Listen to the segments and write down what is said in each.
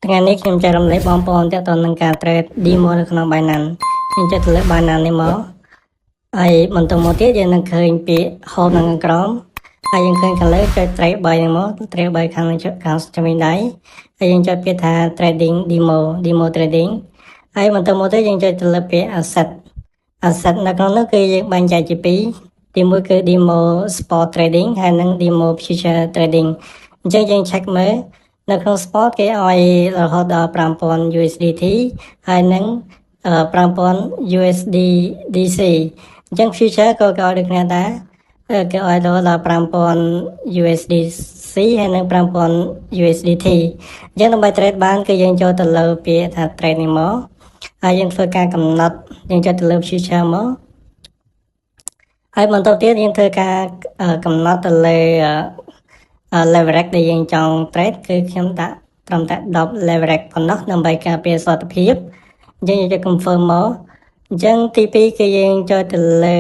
ថ្ងៃនេះខ្ញុំចែករំលែកបងប្អូនទាក់ទងនឹងការ trade demo នៅក្នុង Binance ខ្ញុំចុចទៅលើ Binance នេះមកហើយបន្តមកទៀតយើងនឹងឃើញពាក្យ hold នៅខាងក្រោមហើយយើងឃើញខាងលើចុច trade by ហ្នឹងមក trade by ខាងជំនាញដៃហើយយើងចុចពាក្យថា trading demo trading ហើយបន្តមកទៀតយើងចុចទៅលើពាក្យ asset នៅក្នុងនោះគឺយើងបែងចែកជាពីរទីមួយគឺ demo spot trading ហើយនិង demo future trading អញ្ចឹងយើង check មើលនៅក្នុង spot គេឲ្យរហូតដល់ 5000 USDT ហើយនឹង 5000 USDC អញ្ចឹង future ក៏គេឲ្យដូចគ្នាដែរគេឲ្យដល់ 5000 USDC ហើយនិង 5000 USDT អញ្ចឹងដើម្បី trade បានគឺយើងចូលទៅលើពាក្យថា trade នេះមកហើយយើងធ្វើការកំណត់យើងចុចទៅលើ future មកហើយបន្តទៀតយើងធ្វើការកំណត់ទៅលើ leverage ដែលយើងចង់ trade គឺខ្ញុំដាក់ត្រឹមតែ10 leverage ប៉ុណ្ណោះដើម្បីការពារសុវត្ថិភាពអញ្ចឹងយើងចុច confirm មកអញ្ចឹងទី2គឺយើងចូលទៅលើ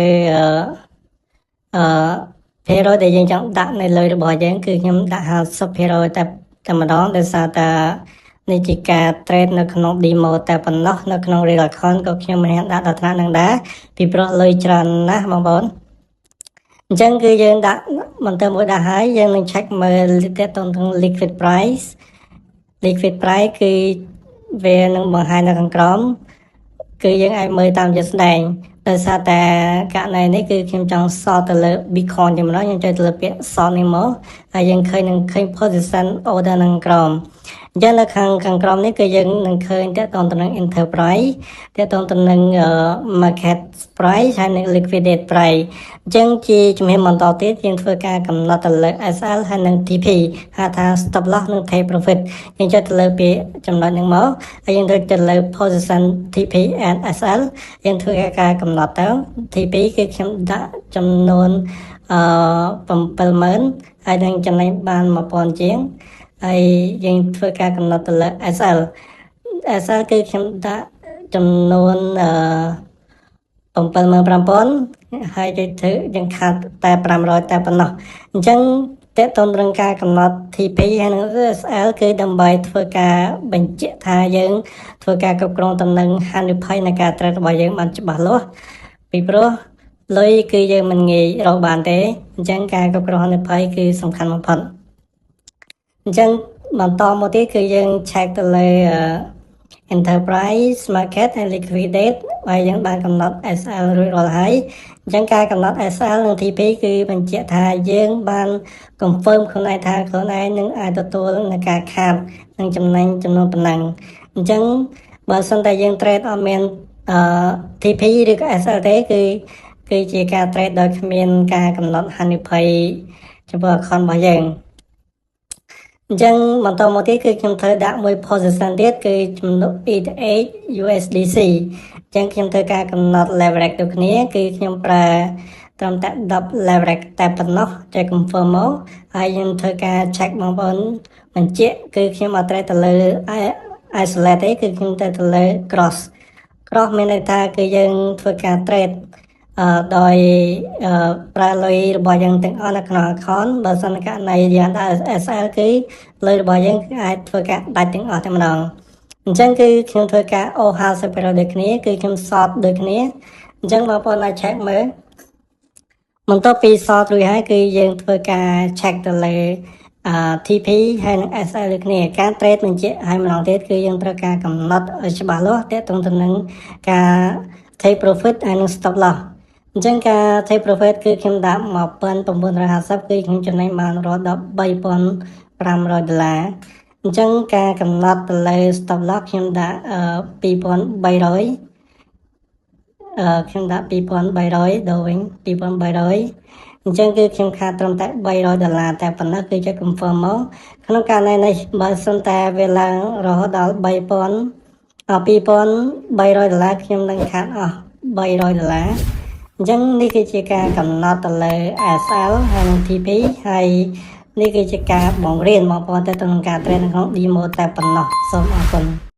ភាគរយដែលយើងចង់ដាក់នៅលើរបស់យើងគឺខ្ញុំដាក់ 50% តែម្ដងដោយសារតែនេះជាការ trade នៅក្នុង demo តែប៉ុណ្ណោះនៅក្នុង real account ក៏ខ្ញុំមិនហ៊ានដាក់ដល់ថ្នាក់នឹងដែរពីព្រោះលុយច្រើនណាស់បងប្អូនអញ្ចឹងគឺយើងដាក់បន្តមួយដាក់ហើយយើងនឹង check មើលទាក់ទងនឹង liquid price គឺវានឹងបង្ហាញនៅខាងក្រោមគឺយើងអាចមើលតាមជាក់ស្ដែងដោយសារតែករណីនេះគឺខ្ញុំចង់សល់ទៅលើ Bitcoin តែម្ដងខ្ញុំចុចទៅលើពាក្យសល់នេះមកហើយយើងឃើញ position order នៅក្រោមអញ្ចឹងនៅខាងក្រោមនេះគឺយើងនឹងឃើញទាក់ទងទៅនឹង enterprise ទាក់ទងទៅនឹង market price ហើយនឹង liquidate price អញ្ចឹងជាជំហានបន្តទៀតយើងធ្វើការកំណត់ទៅលើ SL ហើយនឹង TP ហៅថា stop loss និង take profit យើងចុចទៅលើពាក្យចំណុចហ្នឹងមកហើយយើងទៅលើ position TP and SL យើងធ្វើការកំណត់ទៅ TP គឺខ្ញុំដាក់ចំនួន70000ហើយនឹងចំណេញបាន 1000 ជាងហើយយើងធ្វើការកំណត់ទៅលើ SL គឺខ្ញុំដាក់ចំនួន75000ហើយយើងខាត់តែ500តែប៉ុណ្ណោះអញ្ចឹងតើតើនឹងការកំណត់ TP ហើយនិង SL គឺដើម្បីធ្វើការបញ្ជាក់ថាយើងធ្វើការគ្រប់គ្រងតំណែងហានិភ័យនៃការ trade របស់យើងបានច្បាស់លាស់ពីព្រោះលុយគឺយើងមិនងាយរកបានទេអញ្ចឹងការគ្រប់គ្រងហានិភ័យគឺសំខាន់បំផុតអញ្ចឹងបន្តមកទៀតគឺយើង check ទៅលើ enterprise market and liquidate ហើយយើងបានកំណត់ SL រួចរាល់ហើយអញ្ចឹងការកំណត់ SL និង TP គឺបញ្ជាក់ថាយើងបាន confirm ខ្លួនឯងថាខ្លួនឯងនឹងអាចទទួលនឹងការខាតនិងចំណេញចំនួនប៉ុណ្ណឹងអញ្ចឹងបើសិនតែយើង trade អត់មានTP ឬក៏ SL ទេគឺជាការ trade ដោយគ្មានការកំណត់ហានិភ័យចំពោះ account របស់យើងអញ្ចឹងបន្តមកទៀតគឺខ្ញុំត្រូវដាក់មួយ position ទៀតគឺចំណុច ETH USDC អញ្ចឹងខ្ញុំត្រូវការកំណត់ leverage ដូចគ្នាគឺខ្ញុំប្រើត្រឹមតែ10 leverage តែប៉ុណ្ណោះចុច confirm មកហើយយើងធ្វើការ check បងប្អូនបញ្ជាក់គឺខ្ញុំអត់ត្រូវទៅលើ isolate ទេគឺខ្ញុំទៅលើ cross មានន័យថាគឺយើងធ្វើការ trade ដោយប្រើលុយរបស់យើងទាំងអស់នៅក្នុង account បើសិនករណីយើងដាក់ SL គឺលុយរបស់យើងគឺអាចធ្វើការដាច់ទាំងអស់តែម្ដងអញ្ចឹងគឺខ្ញុំធ្វើការ 50% ដូចគ្នាគឺខ្ញុំសតដូចគ្នាអញ្ចឹងបងប្អូនអាច check មើលបន្ទាប់ពីសតរួចហើយគឺយើងធ្វើការ check ទៅលើTP ហើយនិង SL ដូចគ្នាការ trade បញ្ជាក់ឲ្យម្ដងទៀតគឺយើងត្រូវការកំណត់ឲ្យច្បាស់លាស់ទាក់ទងទៅនឹងការ take profit ហើយនិង stop lossអញ្ចឹងការ take profit គឺខ្ញុំដាក់1950គឺខ្ញុំចំណេញបានរហូតដល់$3500អញ្ចឹងការកំណត់ទៅលើ stop loss ខ្ញុំដាក់2300ខ្ញុំដាក់2300ដល់វិញ2300អញ្ចឹងគឺខ្ញុំខាតត្រឹមតែ$300តែប៉ុណ្ណោះគឺចុច confirm មកក្នុងករណីនេះបើសិនតែវាឡើងរហូតដល់$2300ខ្ញុំនឹងខាតអស់$300អញ្ចឹងនេះគឺជាការកំណត់ទៅលើ SL ហើយនិង TP ហើយនេះគឺជាការបង្រៀនបងប្អូនទៅក្នុងការ trade នៅក្នុង demo តែប៉ុណ្ណោះសូមអរគុណ